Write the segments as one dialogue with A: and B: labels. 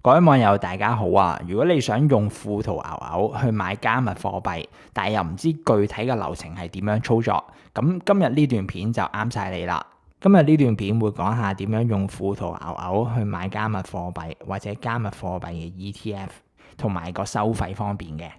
A: 各位網友大家好啊！如果你想用富途牛牛去買加密貨幣，但係又唔知具體嘅流程係點樣操作，咁今日呢段片就啱晒你啦。今日呢段片會講下點樣用富途牛牛去買加密貨幣或者加密貨幣嘅 ETF，同埋個收費方面嘅。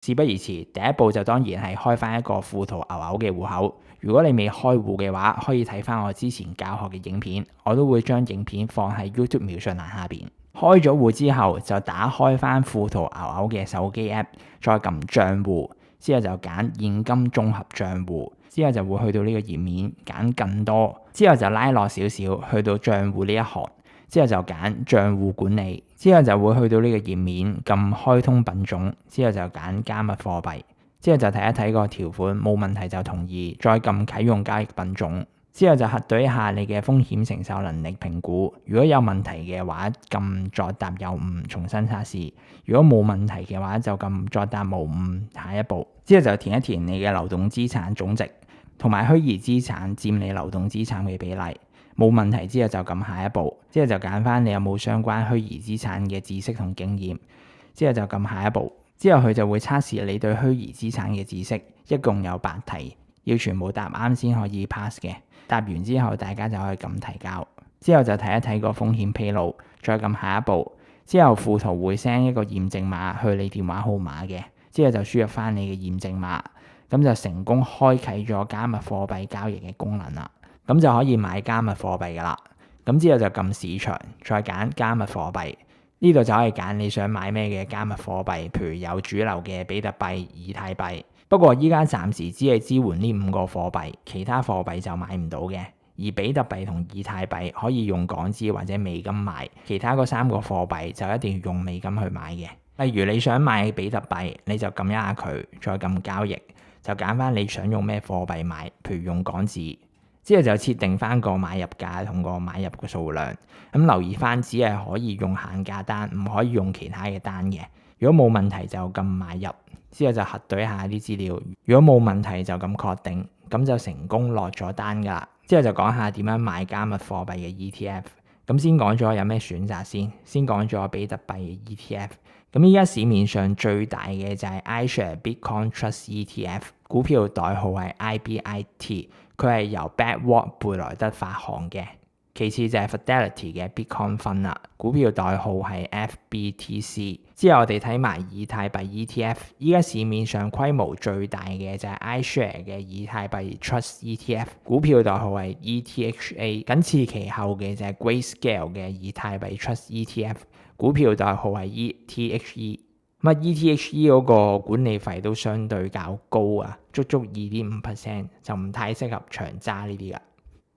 A: 事不宜遲，第一步就當然係開翻一個富途牛牛嘅戶口。如果你未開戶嘅話，可以睇翻我之前教學嘅影片，我都會將影片放喺 YouTube 描述欄下邊。開咗戶之後，就打開翻富途牛牛嘅手機 App， 再撳賬戶，之後就揀現金綜合賬戶，之後就會去到呢個頁面，揀更多，之後就拉落少少，去到賬戶呢一行，之後就揀賬戶管理，之後就會去到呢個頁面，撳開通品種，之後就揀加密貨幣，之後就睇一睇個條款，冇問題就同意，再撳啟用交易品種。之後就核對一下你嘅風險承受能力評估，如果有問題嘅話，撳作答有誤重新測試；如果冇問題嘅話，就撳作答無誤下一步。之後就填一填你嘅流動資產總值同埋虛擬資產佔你流動資產嘅比例，冇問題之後就撳下一步。之後就揀翻你有冇相關虛擬資產嘅知識同經驗，之後就撳下一步。之後佢就會測試你對虛擬資產嘅知識，一共有8題，要全部答啱先可以 pass 嘅。答完之後，大家就可以撳提交。之後就睇一睇個風險披露，再撳下一步。之後富途會 send 一個驗證碼去你電話號碼嘅，之後就輸入翻你嘅驗證碼，咁就成功開啟咗加密貨幣交易嘅功能啦。咁就可以買加密貨幣噶啦。咁之後就撳市場，再揀加密貨幣。呢度就可以揀你想買咩嘅加密貨幣，譬如有主流嘅比特幣、以太幣。不過依家暫時只係支援呢5個貨幣，其他貨幣就買唔到嘅。而比特幣同以太幣可以用港紙或者美金買，其他嗰3個貨幣就一定要用美金去買嘅。例如你想買比特幣，你就撳一下佢，再撳交易，就揀翻你想用咩貨幣買，譬如用港紙。之後就設定翻個買入價同個買入嘅數量。咁留意翻，只係可以用限價單，唔可以用其他嘅單嘅。如果冇問題就撳買入。之後就核對一下啲資料，如果冇問題就咁確定，咁就成功落咗單噶啦。之後就講下點樣買加密貨幣嘅 ETF。咁先講咗有咩選擇先講咗比特幣嘅 ETF。咁依家市面上最大嘅就係 iShares Bitcoin Trust ETF， 股票代號係 IBIT， 佢係由 BlackRock 貝萊德發行嘅。其次就係 Fidelity 嘅 Bitcoin Fund 啦，股票代號係 FBTC。之後我哋睇埋以太幣 ETF， 依家市面上規模最大嘅就係 iShares 嘅以太幣 Trust ETF， 股票代號係 ETHA。僅次其後嘅就係 Grayscale 嘅以太幣 Trust ETF， 股票代號係 ETHE。咁ETHE 嗰個管理費都相對較高啊，足足 2.5%， 就唔太適合長揸呢啲噶。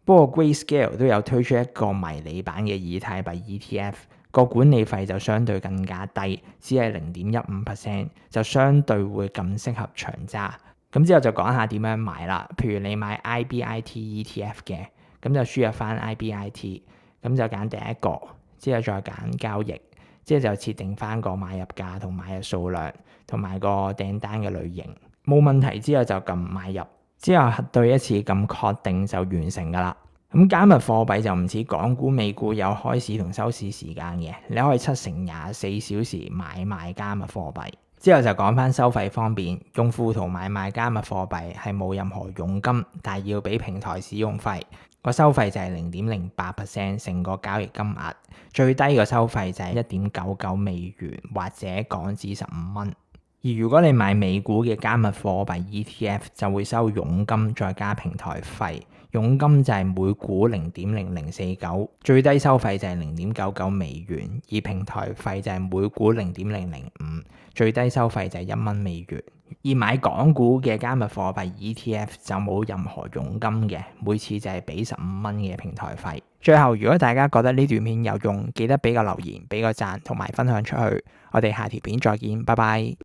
A: 不過 Grayscale 都有推出一個迷你版嘅以太幣 ETF， 個管理費就相對更加低，只係 0.15%， 就相對會更適合長揸。咁之後就講下點樣買啦。譬如你買 IBIT ETF 嘅，咁就輸入翻 IBIT， 咁就揀第一個，之後再揀交易，之後就設定翻個買入價同買入數量，同埋個訂單嘅類型。冇問題之後就撳買入。之後核對一次咁確定就完成噶啦。咁加密貨幣就唔似港股、美股有開市同收市時間嘅，你可以7×24小時買賣加密貨幣。之後就講翻收費方面，用富途買賣加密貨幣係冇任何佣金，但係要俾平台使用費。個收費就係 0.08% 成個交易金額，最低個收費就係 1.99 美元或者港紙15蚊。而如果你買美股嘅加密貨幣 ETF， 就會收佣金再加平台費，佣金就係每股 0.0049， 最低收費就係 0.99 美元，而平台費就係每股 0.005， 最低收費就係1蚊美元。而買港股嘅加密貨幣 ETF 就冇任何佣金嘅，每次就係俾15蚊嘅平台費。最後，如果大家覺得呢段片有用，記得俾個留言、俾個讚同埋分享出去。我哋下條片再見，拜拜。